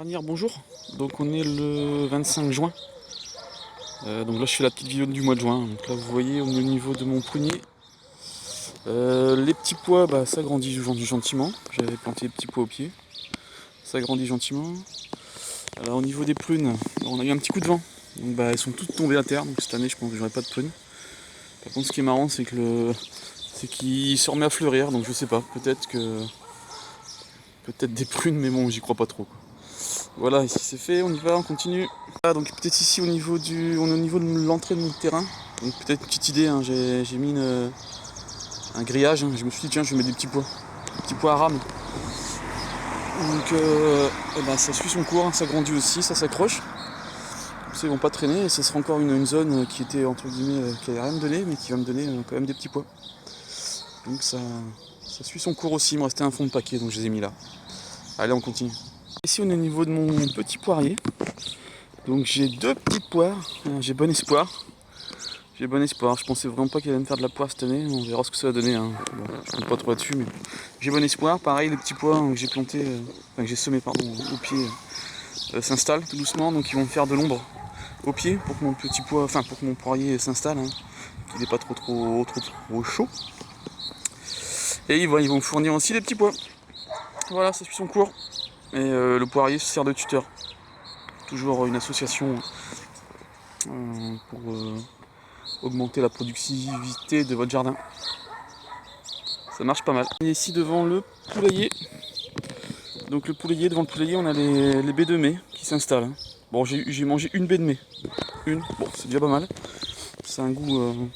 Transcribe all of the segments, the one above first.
Dernière, bonjour. Donc on est le 25 juin. Donc là je fais la petite vidéo du mois de juin. Donc là vous voyez au niveau de mon prunier. Les petits pois, ça grandit gentiment. J'avais planté les petits pois au pied. Ça grandit gentiment. Alors au niveau des prunes, on a eu un petit coup de vent. Donc elles sont toutes tombées à terre. Donc cette année je pense que j'aurai pas de prunes. Par contre ce qui est marrant c'est qu'il se remet à fleurir. Donc je sais pas, peut-être des prunes, mais bon j'y crois pas trop, quoi. Voilà, ici c'est fait, on y va, on continue. Ah, donc peut-être ici on est au niveau de l'entrée de mon terrain. Donc peut-être une petite idée, hein, j'ai mis un grillage, hein. Je me suis dit tiens je vais mettre des petits pois à rame. Donc ça suit son cours, hein, ça grandit aussi, ça s'accroche. Ils vont pas traîner et ce sera encore une zone qui était entre guillemets, qui n'avait rien me donner, mais qui va me donner quand même des petits pois. Donc ça suit son cours aussi, il me restait un fond de paquet donc je les ai mis là. Allez on continue. Ici on est au niveau de mon petit poirier. Donc j'ai deux petits poires, j'ai bon espoir. Je pensais vraiment pas qu'il allait me faire de la poire cette année, on verra ce que ça va donner, hein. Bon, je compte pas trop là-dessus, mais j'ai bon espoir. Pareil, les petits pois que j'ai plantés, que j'ai semés au pied, s'installent tout doucement, donc ils vont me faire de l'ombre au pied pour que mon petit pois, pour que mon poirier s'installe, hein, qu'il n'est pas trop chaud. Et ils vont me fournir aussi des petits pois. Voilà, ça suit son cours. Et le poirier se sert de tuteur. Toujours une association pour augmenter la productivité de votre jardin. Ça marche pas mal. Et ici devant le poulailler. Donc devant le poulailler, on a les baies de mai qui s'installent. Bon, j'ai mangé une baie de mai. Bon, c'est déjà pas mal. C'est un goût,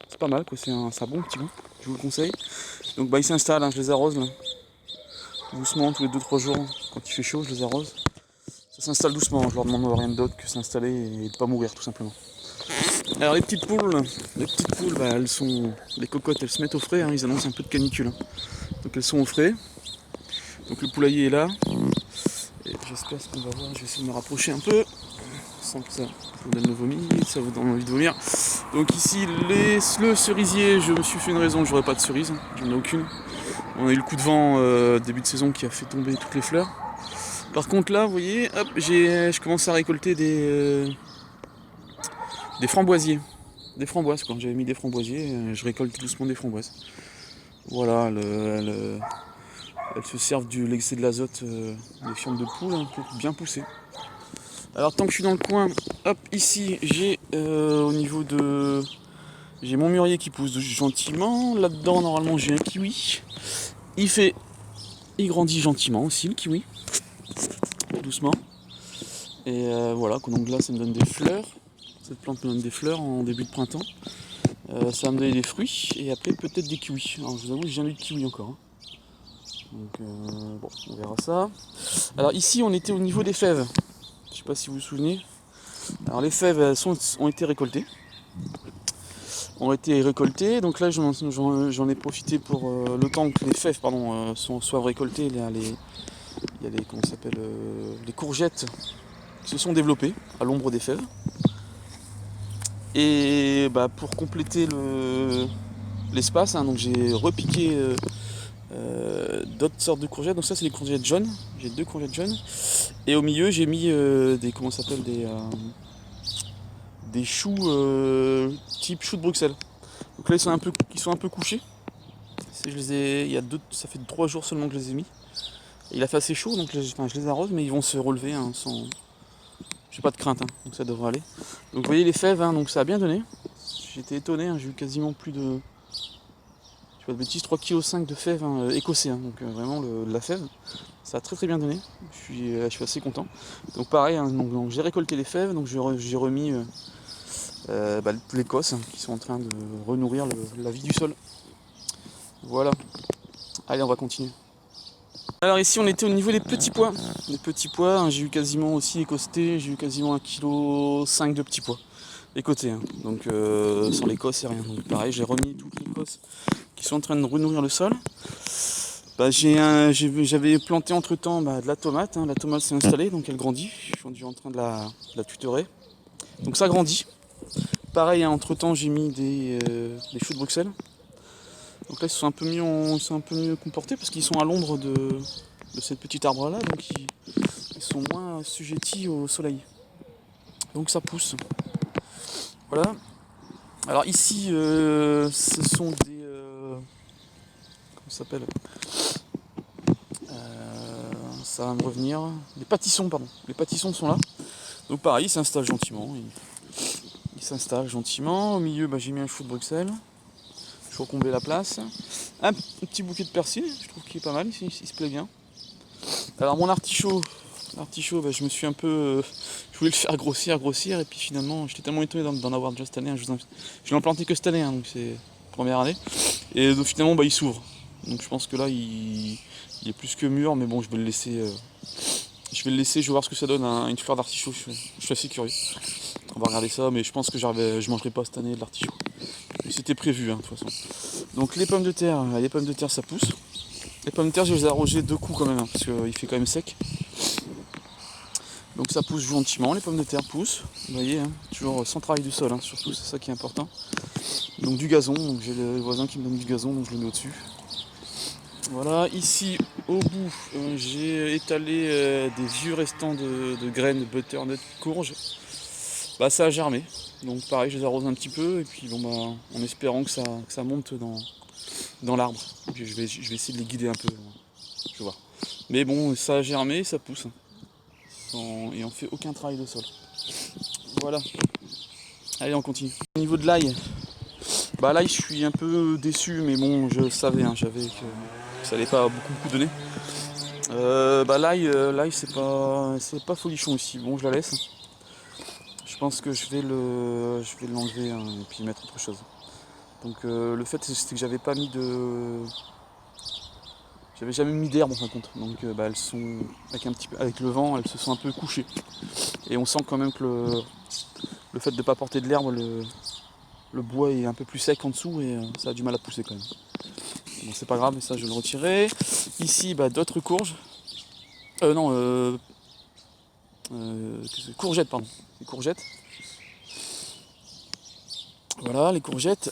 c'est pas mal, quoi. C'est un bon petit goût. Je vous le conseille. Donc ils s'installent, hein, je les arrose là. Tout doucement, tous les 2-3 jours, quand il fait chaud, je les arrose. Ça s'installe doucement, je leur demande rien d'autre que s'installer et de pas mourir tout simplement. Alors les petites poules, les cocottes, elles se mettent au frais, hein, ils annoncent un peu de canicule, hein. Donc elles sont au frais. Donc le poulailler est là. Et j'espère ce qu'on va voir, je vais essayer de me rapprocher un peu, sans que ça vous donne le vomi, ça vous donne envie de vomir. Donc ici le cerisier, je me suis fait une raison, j'aurais pas de cerise, hein, j'en ai aucune. On a eu le coup de vent début de saison qui a fait tomber toutes les fleurs. Par contre là, vous voyez, hop, je commence à récolter des framboisiers. Des framboises, quand j'avais mis des framboisiers, je récolte doucement des framboises. Voilà, elles se servent de l'excès de l'azote des fientes de poule, hein, pour bien pousser. Alors tant que je suis dans le coin, hop, ici j'ai j'ai mon mûrier qui pousse gentiment. Là-dedans normalement j'ai un kiwi. Il grandit gentiment aussi le kiwi. Doucement. Et voilà, donc là ça me donne des fleurs. Cette plante me donne des fleurs en début de printemps. Ça va me donner des fruits et après peut-être des kiwis. Alors je vous avoue que j'ai jamais eu de kiwi encore, hein. Donc bon, on verra ça. Alors ici on était au niveau des fèves. Je sais pas si vous vous souvenez. Alors les fèves ont été récoltées. Donc là j'en ai profité pour le temps que les fèves soient récoltées. Il y a les courgettes qui se sont développées à l'ombre des fèves. Et pour compléter l'espace, hein, donc j'ai repiqué d'autres sortes de courgettes. Donc ça c'est les courgettes jaunes. J'ai 2 courgettes jaunes. Et au milieu j'ai mis des choux type choux de Bruxelles. Donc là ils sont un peu couchés. Ça fait 3 jours seulement que je les ai mis. Et il a fait assez chaud donc je les arrose, mais ils vont se relever, hein, sans. J'ai pas de crainte, hein, donc ça devrait aller. Donc vous voyez les fèves, hein, donc ça a bien donné. J'étais étonné, hein, j'ai eu quasiment plus de. Je sais pas de bêtises, 3,5 kg de fèves, hein, écossais, hein, donc vraiment la fève. Ça a très bien donné. Je suis assez content. Donc pareil, hein, donc j'ai récolté les fèves, donc j'ai remis l'Écosse, hein, qui sont en train de renourrir la vie du sol. Voilà. Allez, on va continuer. Alors ici on était au niveau des petits pois. Les petits pois, hein, j'ai eu quasiment aussi écosté, j'ai eu quasiment 1,5 kg de petits pois. Écossais, hein. Donc sans l'Écosse c'est rien. Donc pareil, j'ai remis toutes les Écosses qui sont en train de renourrir le sol. J'avais planté entre temps de la tomate, hein. La tomate s'est installée, donc elle grandit. Je suis en train de la tutorer. Donc ça grandit. Pareil, hein, entre temps j'ai mis des choux de Bruxelles. Donc là ils sont un peu mieux comportés parce qu'ils sont à l'ombre de cette petite arbre là, donc sont moins assujettis au soleil. Donc ça pousse. Voilà. Alors ici, ce sont des... comment ça s'appelle, ça va me revenir. Les pâtissons, pardon. Les pâtissons sont là. Donc pareil, ils s'installent gentiment. Ils s'installent gentiment. Au milieu, j'ai mis un chou de Bruxelles. Je vais combler la place. Un petit bouquet de persil, je trouve qu'il est pas mal, il se plaît bien. Alors mon artichaut, je me suis un peu... je voulais le faire grossir, et puis finalement, j'étais tellement étonné d'en avoir déjà cette année. Je l'ai implanté que cette année, donc c'est la première année. Et donc finalement, il s'ouvre. Donc je pense que là, il est plus que mûr, mais bon, je vais le laisser. Je vais voir ce que ça donne, une fleur d'artichaut. Je suis assez curieux. On va regarder ça, mais je pense que je mangerai pas cette année de l'artichaut. C'était prévu, de toute façon. Donc les pommes de terre, ça pousse. Les pommes de terre, je les ai arrosées 2 coups quand même, parce qu'il fait quand même sec. Donc ça pousse gentiment, les pommes de terre poussent. Vous voyez, toujours sans travail du sol, surtout, c'est ça qui est important. Donc du gazon, donc j'ai le voisin qui me donne du gazon, donc je le mets au-dessus. Voilà, ici au bout, j'ai étalé des vieux restants de graines de butternut courge. Ça a germé, donc pareil, je les arrose un petit peu, et puis en espérant que ça monte dans l'arbre. Je vais essayer de les guider un peu, je vais voir. Mais bon, ça a germé, ça pousse, et on fait aucun travail de sol. Voilà. Allez, on continue. Au niveau de l'ail, l'ail, je suis un peu déçu, mais bon, je savais, j'avais que ça allait pas beaucoup donner. L'ail, c'est pas folichon ici. Bon, je la laisse. Je pense que je vais l'enlever, et puis mettre autre chose. Donc le fait, c'est que j'avais jamais mis d'herbe en fin de compte. Donc elles sont avec le vent, elles se sont un peu couchées. Et on sent quand même que le fait de ne pas porter de l'herbe, le bois est un peu plus sec en dessous, et ça a du mal à pousser quand même. Bon, c'est pas grave, mais ça je vais le retirer. Ici, d'autres courges. Courgettes, pardon. Les courgettes. Voilà, les courgettes.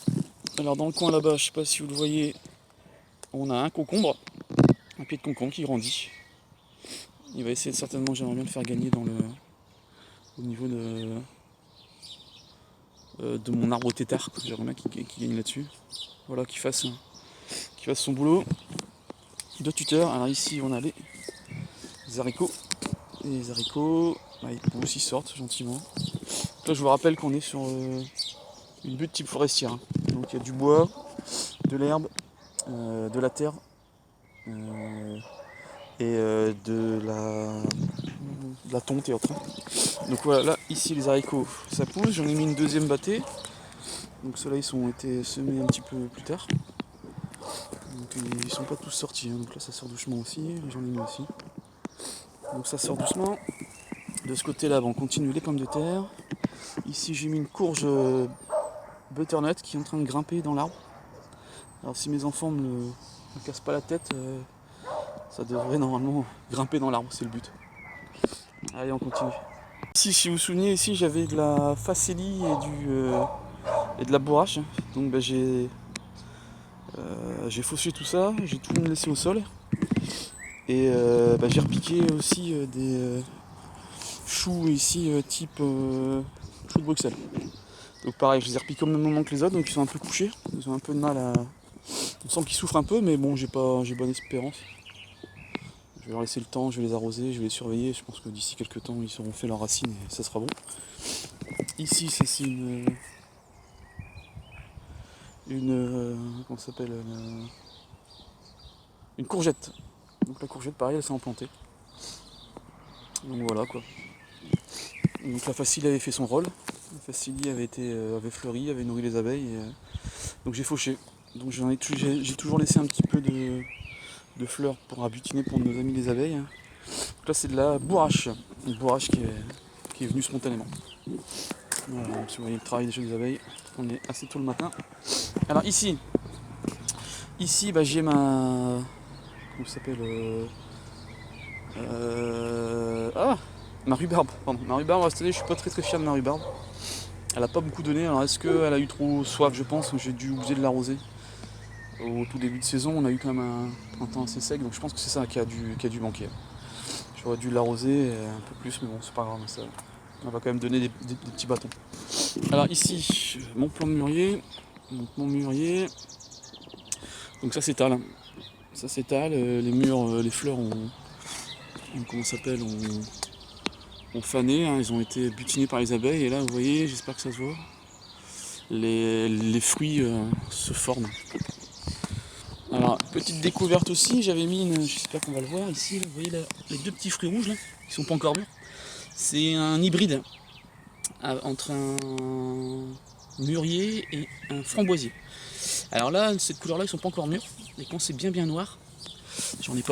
Alors dans le coin là-bas, je sais pas si vous le voyez, on a un concombre, un pied de concombre qui grandit. Il va essayer certainement, j'aimerais bien le faire gagner au niveau de mon arbre tétard. J'aimerais bien qu'il gagne là-dessus. Voilà, qu'il fasse son boulot de tuteur. Alors ici, on a les haricots. Et les haricots, ils poussent, ils sortent gentiment. Là, je vous rappelle qu'on est sur une butte type forestière. Donc il y a du bois, de l'herbe, de la terre et de la tonte et autres. Donc voilà, là, ici les haricots, ça pousse. J'en ai mis une deuxième battée. Donc ceux-là, ils ont été semés un petit peu plus tard. Donc ils sont pas tous sortis. Donc là, ça sort doucement aussi. J'en ai mis aussi. Donc ça sort doucement. De ce côté-là, on continue les pommes de terre. Ici, j'ai mis une courge butternut qui est en train de grimper dans l'arbre. Alors si mes enfants me cassent pas la tête, ça devrait normalement grimper dans l'arbre, c'est le but. Allez, on continue. Ici, si vous vous souvenez, ici j'avais de la facélie et de la bourrache. Donc j'ai fauché tout ça, j'ai tout laissé au sol. Et j'ai repiqué aussi des choux ici type choux de Bruxelles. Donc pareil, je les ai repiqués au même moment que les autres, donc ils sont un peu couchés. Ils ont un peu de mal à... On sent qu'ils souffrent un peu, mais bon, j'ai bonne espérance. Je vais leur laisser le temps, je vais les arroser, je vais les surveiller. Je pense que d'ici quelques temps, ils auront fait leurs racines et ça sera bon. Ici, c'est comment ça s'appelle, une courgette. Donc la courgette, pareil, elle s'est implantée. Donc voilà quoi. Donc la facile avait fait son rôle. La facile avait fleuri, avait nourri les abeilles. Donc j'ai fauché. Donc j'ai toujours laissé un petit peu de fleurs pour abutiner pour nos amis les abeilles. Donc là c'est de la bourrache. Une bourrache qui est venue spontanément. Voilà, donc si vous voyez le travail des abeilles, on est assez tôt le matin. Alors ici j'ai ma... Comment ça s'appelle ma rhubarbe, pardon. Ma rhubarbe, cette année je suis pas très fier de ma rhubarbe. Elle a pas beaucoup donné, alors est-ce qu'elle a eu trop soif, je pense, j'ai dû oublier de l'arroser. Au tout début de saison, on a eu quand même un temps assez sec, donc je pense que c'est ça qui a dû manquer. J'aurais dû l'arroser un peu plus, mais bon, c'est pas grave, ça on va quand même donner des petits bâtons. Alors ici, mon plan de mûrier. Donc mon mûrier. Donc ça s'étale. Ça s'étale, les murs, les fleurs comment ça s'appelle, ont fané, hein, ils ont été butinés par les abeilles, et là vous voyez, j'espère que ça se voit, les fruits se forment. Alors, petite découverte aussi, j'avais mis j'espère qu'on va le voir ici, là, vous voyez là, les deux petits fruits rouges là, qui sont pas encore mûrs. C'est un hybride entre un mûrier et un framboisier. Alors là, cette couleur là, ils sont pas encore mûrs, et quand c'est bien noir, j'en ai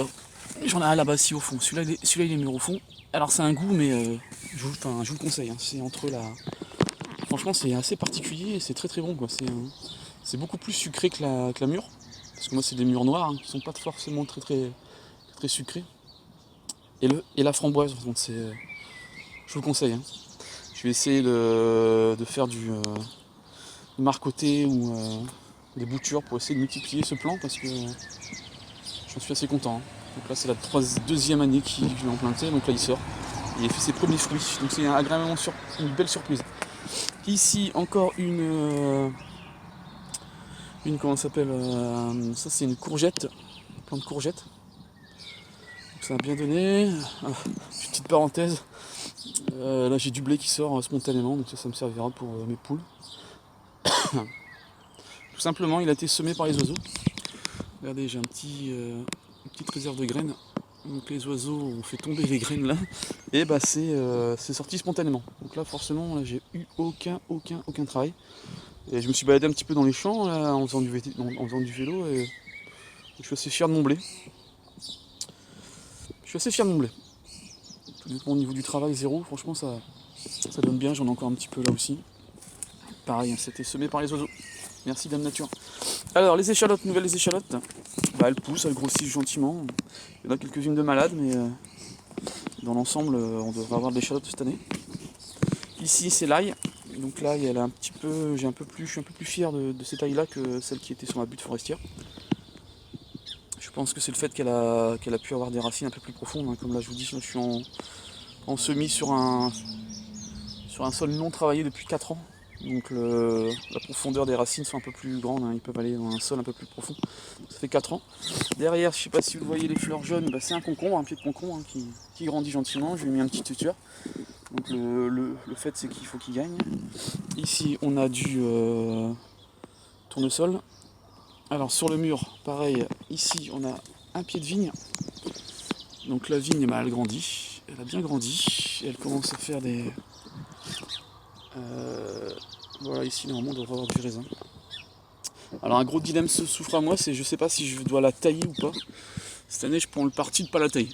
un là-bas ici au fond, celui-là il est mûr au fond. Alors c'est un goût, mais je vous le conseille, hein. C'est entre la... Franchement c'est assez particulier et c'est très bon quoi. C'est beaucoup plus sucré que la mûre. Parce que moi c'est des mûres noires, hein, qui sont pas forcément très sucrés. Et la framboise, donc je vous le conseille. Hein. Je vais essayer de faire du marcoté ou des boutures pour essayer de multiplier ce plan parce que j'en suis assez content. Hein. Donc là c'est la deuxième année que je l'ai implanté, donc là il sort. Il a fait ses premiers fruits, donc c'est agréablement une belle surprise. Ici encore une comment ça s'appelle, ça c'est une courgette, un plant de courgette. Donc ça a bien donné. Petite parenthèse, là j'ai du blé qui sort spontanément, donc ça me servira pour mes poules. Tout simplement il a été semé par les oiseaux. Regardez, j'ai une petite réserve de graines. Donc les oiseaux ont fait tomber les graines là, et bah c'est sorti spontanément. Donc là forcément là, j'ai eu aucun travail. Et je me suis baladé un petit peu dans les champs là, en faisant du vélo et je suis assez fier de mon blé. Tout dépend au niveau du travail, zéro, franchement ça donne bien, j'en ai encore un petit peu là aussi. Pareil, c'était semé par les oiseaux. Merci Dame Nature. Alors les échalotes, nouvelles échalotes, elles poussent, elles grossissent gentiment. Il y en a quelques-unes de malades, mais dans l'ensemble on devrait avoir de l'échalote cette année. Ici c'est l'ail. Donc l'ail elle a je suis un peu plus fier de cette ail là que celle qui était sur ma butte forestière. Je pense que c'est le fait qu'elle a pu avoir des racines un peu plus profondes, hein. Comme là je vous dis, je suis en semis sur un sol non travaillé depuis 4 ans. Donc la profondeur des racines sont un peu plus grandes, hein. Ils peuvent aller dans un sol un peu plus profond. Ça fait 4 ans. Derrière, je ne sais pas si vous voyez les fleurs jaunes, c'est un concombre, un pied de concombre, hein, qui grandit gentiment. Je lui ai mis un petit tuteur. Donc le fait c'est qu'il faut qu'il gagne. Ici on a du tournesol. Alors sur le mur, pareil, ici on a un pied de vigne. Donc la vigne elle grandit, elle a bien grandi, et elle commence à faire des... voilà, ici normalement on devrait avoir du raisin. Alors un gros dilemme souffre à moi, c'est je sais pas si je dois la tailler ou pas. Cette année je prends le parti de pas la tailler.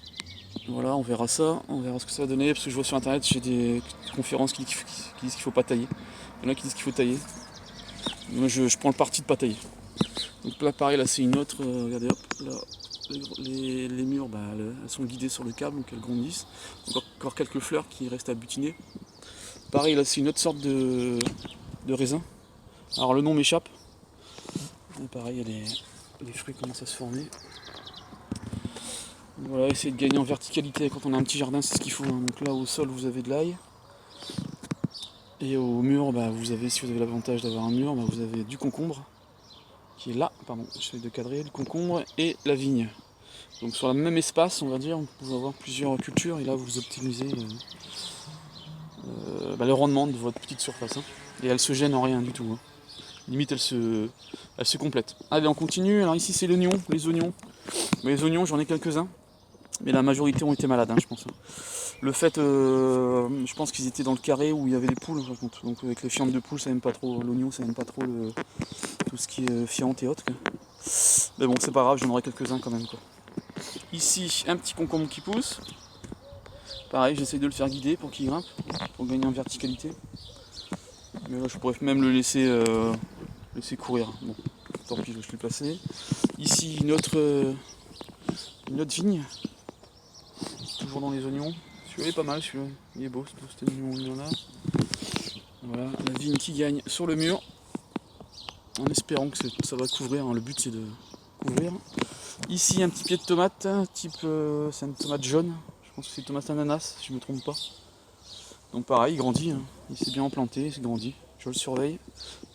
Voilà, on verra ça, on verra ce que ça va donner, parce que je vois sur internet, j'ai des conférences qui disent qu'il faut pas tailler. Il y en a qui disent qu'il faut tailler. Moi je prends le parti de pas tailler. Donc là pareil, là c'est une autre, regardez hop, là, les murs elles sont guidées sur le câble, donc elles grandissent. Encore quelques fleurs qui restent à butiner. Pareil là c'est une autre sorte de raisin. Alors le nom m'échappe. Là, pareil, les fruits commencent à se former. Voilà, essayer de gagner en verticalité quand on a un petit jardin, c'est ce qu'il faut. Hein. Donc là au sol vous avez de l'ail. Et au mur, vous avez, si vous avez l'avantage d'avoir un mur, vous avez du concombre. Qui est là, pardon, j'essaie de cadrer, le concombre et la vigne. Donc sur le même espace, on va dire, vous pouvez avoir plusieurs cultures et là vous optimisez le rendement de votre petite surface. Hein. Et elle se gêne en rien du tout. Hein. Limite elle se complète. Allez, on continue. Alors ici c'est l'oignon, les oignons. Mais les oignons j'en ai quelques-uns. Mais la majorité ont été malades, hein, je pense. Hein. Le fait, je pense qu'ils étaient dans le carré où il y avait les poules, par contre. Donc avec les fientes de poules, ça n'aime pas trop. L'oignon, ça n'aime pas trop tout ce qui est fiente et autres. Quoi. Mais bon, c'est pas grave, j'en aurai quelques-uns quand même. Quoi. Ici, un petit concombre qui pousse. Pareil, j'essaye de le faire guider pour qu'il grimpe, pour gagner en verticalité. Mais là, je pourrais même le laisser courir. Bon, tant pis, je vais le placer. Ici, une autre vigne. Toujours dans les oignons. Celui-là est pas mal, celui-là. Il est beau, cet oignon-là. Voilà, la vigne qui gagne sur le mur. En espérant que ça va couvrir. Hein. Le but, c'est de couvrir. Ici, un petit pied de tomate, type... c'est une tomate jaune. pense que c'est tomate ananas, si je me trompe pas. Donc pareil, il grandit, hein. Il s'est bien implanté, il s'est grandi. Je le surveille.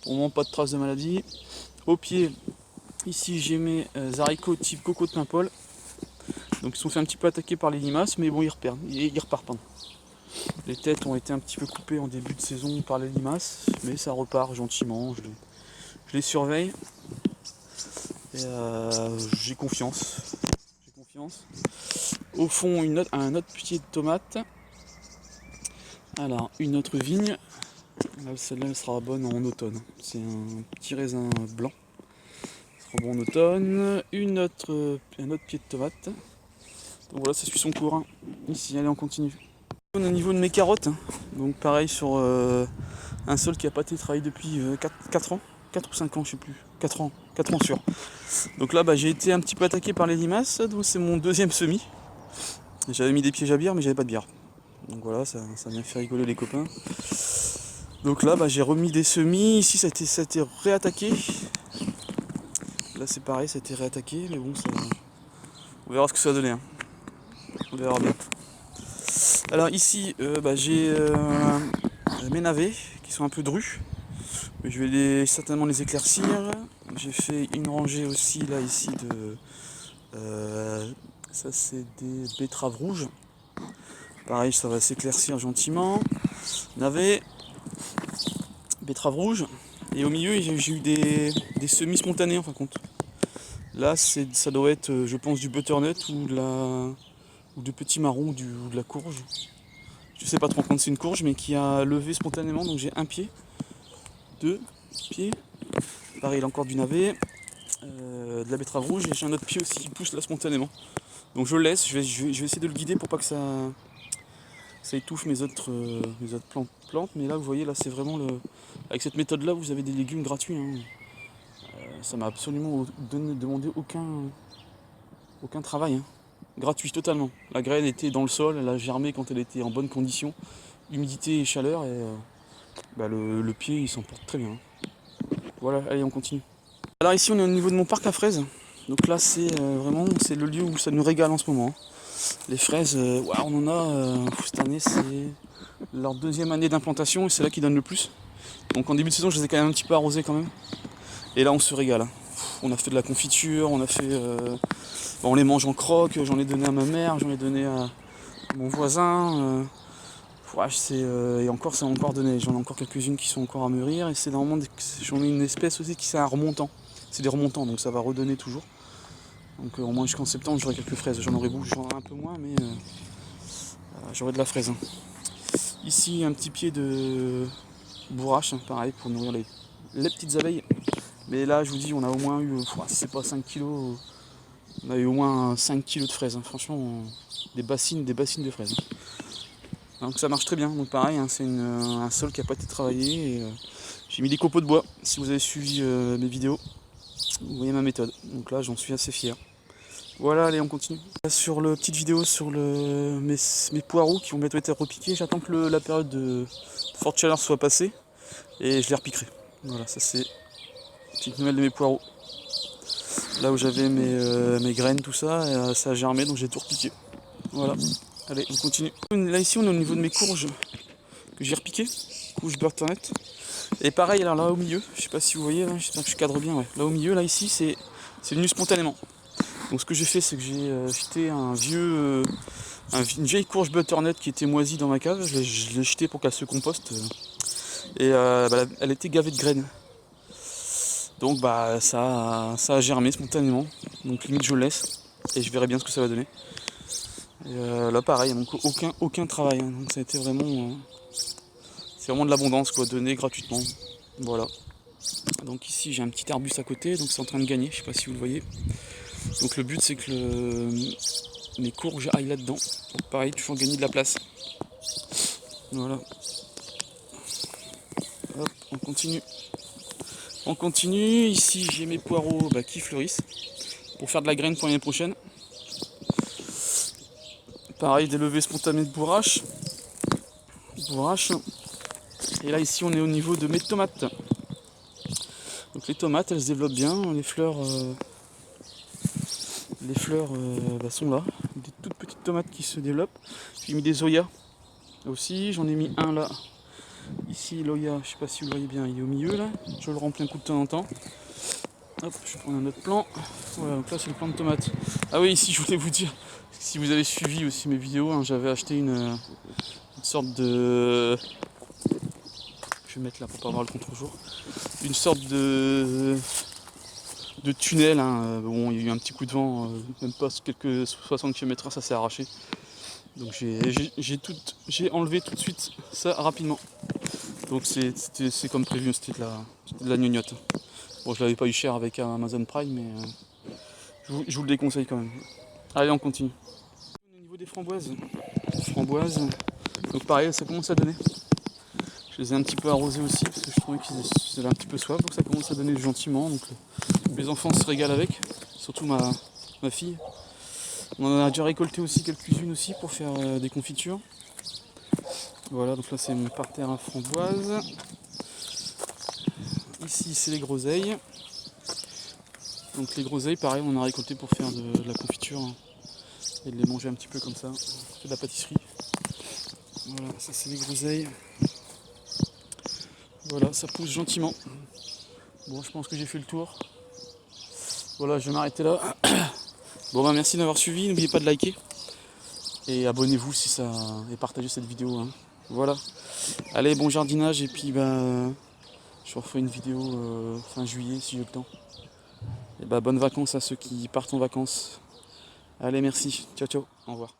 Pour le moment, pas de traces de maladie. Au pied, ici j'ai mes haricots type coco de Paimpol. Donc ils sont fait un petit peu attaquer par les limaces, mais bon, ils repartent. Pardon. Les têtes ont été un petit peu coupées en début de saison par les limaces, mais ça repart gentiment. Je les surveille. Et j'ai confiance. Au fond, un autre pied de tomate. Alors, une autre vigne. Là, celle-là, elle sera bonne en automne. C'est un petit raisin blanc. Elle sera bon en automne. Un autre pied de tomate. Donc voilà, ça suit son cours. Hein. Ici, allez, on continue. Au niveau de mes carottes, donc pareil sur un sol qui n'a pas été travaillé depuis 4 ans. 4 ou 5 ans, je sais plus. 4 ans sûr. Donc là, j'ai été un petit peu attaqué par les limaces, donc c'est mon deuxième semis. J'avais mis des pièges à bière, mais j'avais pas de bière. Donc voilà, ça m'a fait rigoler les copains. Donc là, j'ai remis des semis. Ici, ça a été réattaqué. Là, c'est pareil, ça a été réattaqué, mais bon, on verra ce que ça va donner. Hein. On verra bien. Alors ici, j'ai mes navets qui sont un peu drus. Mais je vais certainement les éclaircir. J'ai fait une rangée aussi là ici de ça c'est des betteraves rouges. Pareil, ça va s'éclaircir gentiment. Navets, betteraves rouges. Et au milieu j'ai eu des semis spontanés en fin de compte. Là ça doit être je pense du butternut ou de petits marrons ou de la courge. Je sais pas trop quand c'est une courge mais qui a levé spontanément, donc j'ai un pied, 2 pieds. Pareil, il a encore du navet, de la betterave rouge et j'ai un autre pied aussi qui pousse là spontanément. Donc je le laisse, je vais essayer de le guider pour pas que ça étouffe mes autres plantes. Mais là vous voyez, là c'est vraiment avec cette méthode là vous avez des légumes gratuits. Hein. Ça m'a absolument demandé aucun travail. Hein. Gratuit totalement. La graine était dans le sol, elle a germé quand elle était en bonne condition. Humidité et chaleur et le pied il s'en porte très bien. Hein. Voilà, allez on continue. Alors ici on est au niveau de mon parc à fraises. Donc là c'est vraiment le lieu où ça nous régale en ce moment. Hein. Les fraises, on en a cette année, c'est leur deuxième année d'implantation et c'est là qu'ils donnent le plus. Donc en début de saison je les ai quand même un petit peu arrosés quand même. Et là on se régale. Hein. On a fait de la confiture, on a fait. On les mange en croque, j'en ai donné à ma mère, j'en ai donné à mon voisin. Et encore c'est encore donné. J'en ai encore quelques-unes qui sont encore à mûrir et c'est normalement j'en ai une espèce aussi qui c'est un remontant. C'est des remontants donc ça va redonner toujours. Donc au moins jusqu'en septembre j'aurai quelques fraises. J'en aurai un peu moins mais j'aurai de la fraise. Hein. Ici un petit pied de bourrache, hein, pareil pour nourrir les petites abeilles. Mais là je vous dis on a au moins eu, si c'est pas 5 kilos, on a eu au moins 5 kilos de fraises. Hein. Franchement des bassines de fraises. Hein. Donc ça marche très bien, donc pareil, hein, c'est un sol qui n'a pas été travaillé et j'ai mis des copeaux de bois. Si vous avez suivi mes vidéos, vous voyez ma méthode. Donc là j'en suis assez fier. Voilà, allez on continue. Sur la petite vidéo sur mes poireaux qui vont bientôt être repiqués, j'attends que la période de forte chaleur soit passée et je les repiquerai. Voilà, ça c'est une petite nouvelle de mes poireaux. Là où j'avais mes graines, tout ça, ça a germé donc j'ai tout repiqué. Voilà. Allez, on continue. Là ici on est au niveau de mes courges que j'ai repiquées, courges butternut. Et pareil, alors là au milieu, je sais pas si vous voyez, là, j'espère que je cadre bien, ouais. Là au milieu, là ici, c'est venu spontanément. Donc ce que j'ai fait, c'est que j'ai jeté une vieille courge butternut qui était moisie dans ma cave. Je l'ai jetée pour qu'elle se composte. Et elle était gavée de graines. Donc ça a germé spontanément. Donc limite je le laisse et je verrai bien ce que ça va donner. Et là pareil, donc aucun travail, hein. Donc ça a été vraiment c'est vraiment de l'abondance quoi, donné gratuitement. Voilà. Donc ici j'ai un petit arbuste à côté, donc c'est en train de gagner, je sais pas si vous le voyez. Donc le but c'est que mes courges aillent là-dedans. Donc pareil, toujours gagner de la place. Voilà. Hop, on continue. On continue, ici j'ai mes poireaux qui fleurissent pour faire de la graine pour l'année prochaine. Pareil, des levées spontanées de bourrache. Et là ici on est au niveau de mes tomates. Donc les tomates elles se développent bien, les fleurs sont là, des toutes petites petites tomates qui se développent. J'ai mis des Zoya aussi, j'en ai mis un là. Ici, l'Oya, je sais pas si vous le voyez bien, il est au milieu là. Je le remplis un coup de temps en temps. Hop, je prends un autre plan. Voilà, donc là c'est le plan de tomates. Ah oui, ici je voulais vous dire, si vous avez suivi aussi mes vidéos, hein, j'avais acheté une sorte de... Je vais mettre là pour pas voir le contre-jour. Une sorte de tunnel, hein. Bon, il y a eu un petit coup de vent, même pas quelques 60 km/h, ça s'est arraché. Donc j'ai enlevé tout de suite ça rapidement. Donc c'est comme prévu, c'était de la gnognotte. Bon, je l'avais pas eu cher avec Amazon Prime, mais je vous le déconseille quand même. Allez, on continue. Au niveau des framboises, donc pareil, ça commence à donner. Je les ai un petit peu arrosées aussi parce que je trouvais qu'ils avaient un petit peu soif, donc ça commence à donner gentiment. Donc les enfants se régalent avec, surtout ma fille. On en a déjà récolté aussi quelques-unes aussi pour faire des confitures. Voilà, donc là c'est mon parterre à framboises. Ici c'est les groseilles. Donc les groseilles, pareil, on en a récolté pour faire de la confiture, hein, et de les manger un petit peu comme ça. On fait de la pâtisserie. Voilà, ça c'est les groseilles. Voilà, ça pousse gentiment. Bon, je pense que j'ai fait le tour. Voilà, je vais m'arrêter là. Bon, bah merci d'avoir suivi. N'oubliez pas de liker. Et abonnez-vous si ça... et partagez cette vidéo. Hein. Voilà. Allez, bon jardinage. Et puis, je vous refais une vidéo fin juillet si j'ai le temps. Et bonnes vacances à ceux qui partent en vacances. Allez, merci. Ciao, ciao. Au revoir.